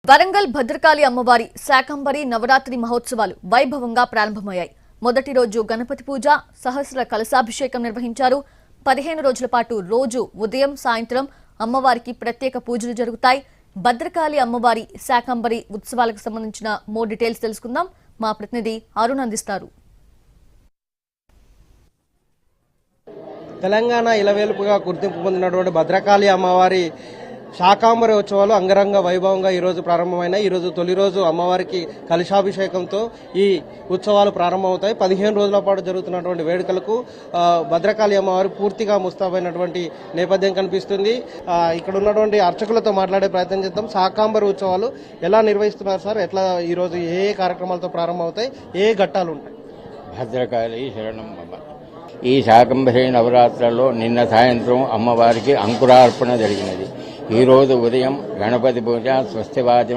వరంగల్ భద్రకాళి అమ్మవారి శాకంబరి నవరాత్రి మహోత్సవాలు వైభవంగా ప్రారంభమయ్యాయి. మొదటి రోజు గణపతి పూజ, సహస్ర కలశాభిషేకం నిర్వహించారు. 15 రోజుల పాటు రోజు ఉదయం సాయంత్రం అమ్మవారికి ప్రత్యేక పూజలు జరుగుతాయి. భద్రకాళి అమ్మవారి శాకంబరి ఉత్సవాలకు సంబంధించిన మోర్ డీటెయిల్స్ తెలుసుకుందాం. మా ప్రతినిధి అరుణ్ అందిస్తారు. తెలంగాణ ఇలవేలుపుగా గుర్తింపు పొందినటువంటి భద్రకాళి అమ్మవారి శాకాంబరి ఉత్సవాలు అంగరంగ వైభవంగా ఈరోజు ప్రారంభమైనాయి. ఈరోజు తొలి రోజు అమ్మవారికి కలశాభిషేకంతో ఈ ఉత్సవాలు ప్రారంభమవుతాయి. 15 రోజుల పాటు జరుగుతున్నటువంటి వేడుకలకు భద్రకాళి అమ్మవారు పూర్తిగా ముస్తాబైనటువంటి నేపథ్యం కనిపిస్తుంది. ఇక్కడ ఉన్నటువంటి అర్చకులతో మాట్లాడే ప్రయత్నం చేద్దాం. శాకాంబరి ఉత్సవాలు ఎలా నిర్వహిస్తున్నారు సార్? ఎట్లా ఈరోజు ఏ కార్యక్రమాలతో ప్రారంభమవుతాయి? ఏ ఘట్టాలు ఉంటాయి? భద్రకాళి శరణం. ఈ శాకంబరి నవరాత్రులలో నిన్న సాయంత్రం అమ్మవారికి అంకురార్పణ జరిగినది. ఈరోజు ఉదయం గణపతి పూజ, స్వస్తివాద్యం,